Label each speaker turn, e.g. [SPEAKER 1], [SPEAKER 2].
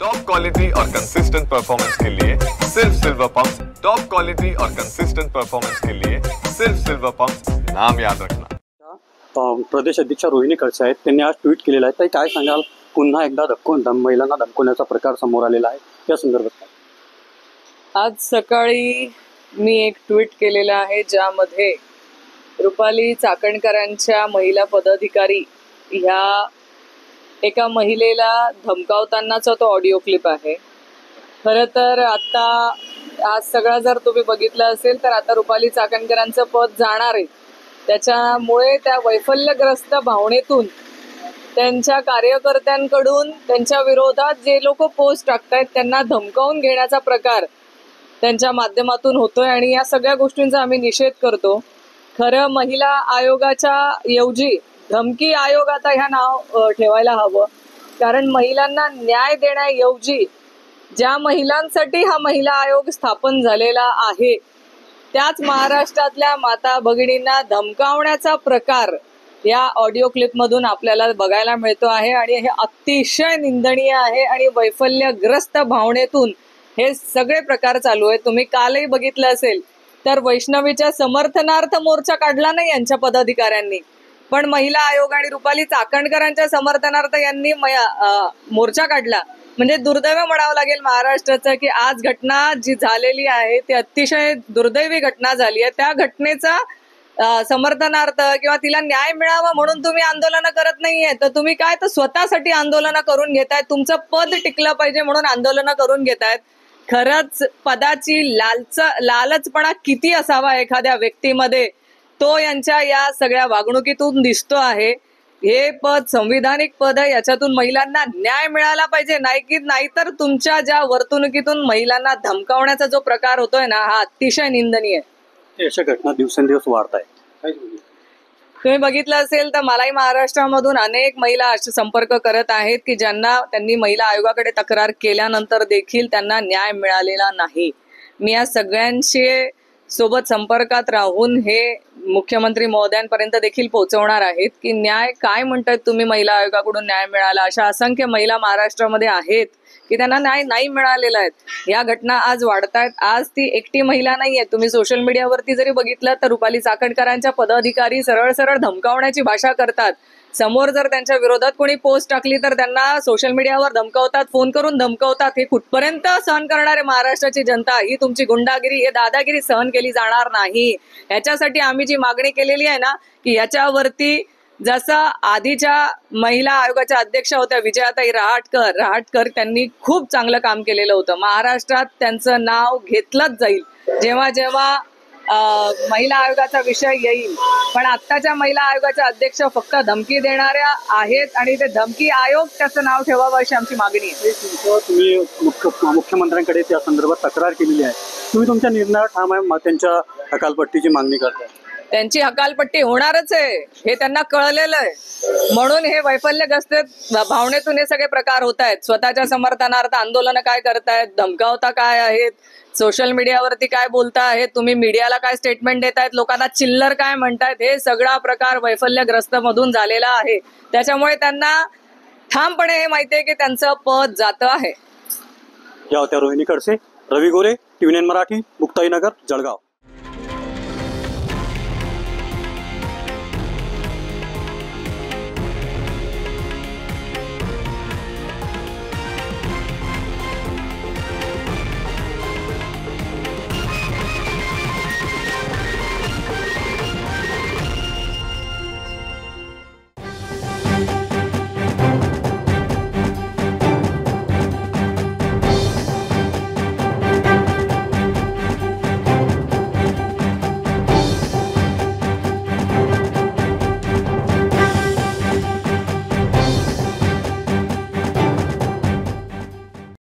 [SPEAKER 1] Top quality और consistent performance के लिए सिर्फ सिल्वर पंप्स। टॉप क्वालिटी और कंसिस्टेंट परफॉर्मेंस के लिए सिर्फ सिल्वर पंप्स, नाम याद रखना।
[SPEAKER 2] प्रदेश अध्यक्ष रोहिणी खडसे आहेत, त्यांनी आज ट्विट केलेलं आहे. काय सांगाल, पुन्हा एकदा महिलांना धमकवण्याचा प्रकार समोर आलेला आहे, या संदर्भात?
[SPEAKER 3] आज सकाळी मी एक ट्विट केलेलं आहे ज्यामध्ये रुपाली चाकणकरांच्या महिला पदाधिकारी ह्या एका महिलेला धमकावतानाचा तो ऑडिओ क्लिप आहे. खरं तर आता आज सगळा जर तुम्ही बघितलं असेल तर आता रुपाली चाकणकरांचं पद जाणार आहे. त्याच्यामुळे त्या वैफल्यग्रस्त भावनेतून त्यांच्या कार्यकर्त्यांकडून त्यांच्या विरोधात जे लोक पोस्ट टाकतायत त्यांना धमकावून घेण्याचा प्रकार त्यांच्या माध्यमातून होतोय आणि या सगळ्या गोष्टींचा आम्ही निषेध करतो. खरं महिला आयोगाच्या ऐवजी धमकी आयोग आता ह्या नाव ठेवायला हवं, कारण महिलांना न्याय देण्याऐवजी ज्या महिलांसाठी हा महिला आयोग स्थापन झालेला आहे त्याच महाराष्ट्रातल्या माता भगिनींना धमकावण्याचा प्रकार या ऑडिओ क्लिपमधून आपल्याला बघायला मिळतो आहे आणि हे अतिशय निंदनीय आहे आणि वैफल्यग्रस्त भावनेतून हे सगळे प्रकार चालू आहेत. तुम्ही कालही बघितलं असेल तर वैष्णवीच्या समर्थनार्थ मोर्चा काढला नाही यांच्या पदाधिकाऱ्यांनी, पण महिला आयोग आणि रुपाली चाकणकरांच्या समर्थनार्थ यांनी मोर्चा काढला. म्हणजे दुर्दैव म्हणावं लागेल महाराष्ट्राचं की आज घटना जी झालेली आहे ती अतिशय दुर्दैवी घटना झाली आहे. त्या घटनेचा समर्थनार्थ किंवा तिला न्याय मिळावा म्हणून तुम्ही आंदोलन करत नाहीये, तर तुम्ही काय तर स्वतःसाठी आंदोलन करून घेतायत. तुमचं पद टिकलं पाहिजे म्हणून आंदोलन करून घेतायत. खरंच पदाची लालचपणा किती असावा एखाद्या व्यक्तीमध्ये तो यांच्या या सगळ्या वागणुकीतून दिसतो आहे. हे पद संविधानिक पद आहे, याच्यातून महिलांना न्याय मिळाला पाहिजे. नाहीतर तुमच्या ज्या वर्तणुकीतून महिलांना धमकावण्याचा जो प्रकार होतोय ना हा अतिशय निंदनीय आहे.
[SPEAKER 2] अशा घटना दिवसेंदिवस वाढत आहेत.
[SPEAKER 3] तुम्ही बघितलं असेल तर मलाही महाराष्ट्रामधून अनेक महिला असे संपर्क करत आहेत की ज्यांना त्यांनी महिला आयोगाकडे तक्रार केल्यानंतर देखील त्यांना न्याय मिळालेला नाही. मी या सगळ्यांशी सोबत संपर्कात राहून हे मुख्यमंत्री महोदयांपर्यंत देखील पोहोचवणार आहेत की न्याय काय म्हणतात तुम्ही, महिला आयोगाकडून न्याय मिळाला. अशा असंख्य महिला महाराष्ट्रामध्ये आहेत की त्यांना न्याय नाही मिळालेला आहे. या घटना आज वाढतायत. आज ती एकटी महिला नाहीये. तुम्ही सोशल मीडियावरती जरी बघितलं तर रुपाली चाकणकरांच्या पदाधिकारी सरळ सरळ धमकावण्याची भाषा करतात. समोर जर त्यांच्या विरोधात कोणी पोस्ट टाकली तर त्यांना सोशल मीडियावर धमकावतात, फोन करून धमकावतात. हे कुठपर्यंत सहन करणार आहे महाराष्ट्राची जनता? ही तुमची गुंडागिरी, हे दादागिरी सहन केली जाणार नाही. याच्यासाठी आम्ही जी मागणी केलेली आहे ना की याच्यावरती जसं आधीच्या महिला आयोगाच्या अध्यक्षा होत्या विजयाताई रहाटकर त्यांनी खूप चांगलं काम केलेलं होतं. महाराष्ट्रात त्यांचं नाव घेतलंच जाईल जेव्हा जेव्हा महिला आयोगाचा विषय येईल. पण आत्ताच्या महिला आयोगाच्या अध्यक्ष फक्त धमकी देणाऱ्या आहेत आणि ते धमकी आयोग त्याचं नाव ठेवावं अशी आमची मागणी आहे.
[SPEAKER 2] तुम्ही मुख्यमंत्र्यांकडे त्या संदर्भात तक्रार केलेली आहे. तुम्ही तुमच्या निर्णयावर ठाम आहे, त्यांच्या हकालपट्टीची मागणी करताय?
[SPEAKER 3] त्यांची हकालपट्टी होणारच आहे हे त्यांना कळलेलं आहे. म्हणून हे वैफल्यग्रस्त भावनेतून हे सगळे प्रकार होत आहेत. स्वतःच्या समर्थनार्थ आंदोलन काय करतायत, धमकावता काय आहेत, सोशल मीडियावरती काय बोलता आहेत, तुम्ही मीडियाला काय स्टेटमेंट देतायत, लोकांना चिल्लर काय म्हणतायत, हे सगळा प्रकार वैफल्यग्रस्त मधून झालेला आहे. त्याच्यामुळे त्यांना ठामपणे हे माहिती आहे की त्यांचं पद जातं आहे.
[SPEAKER 2] या होत्या रोहिणी खडसे. रवी गोरे, TVNN मराठी, मुक्ताईनगर, जळगाव.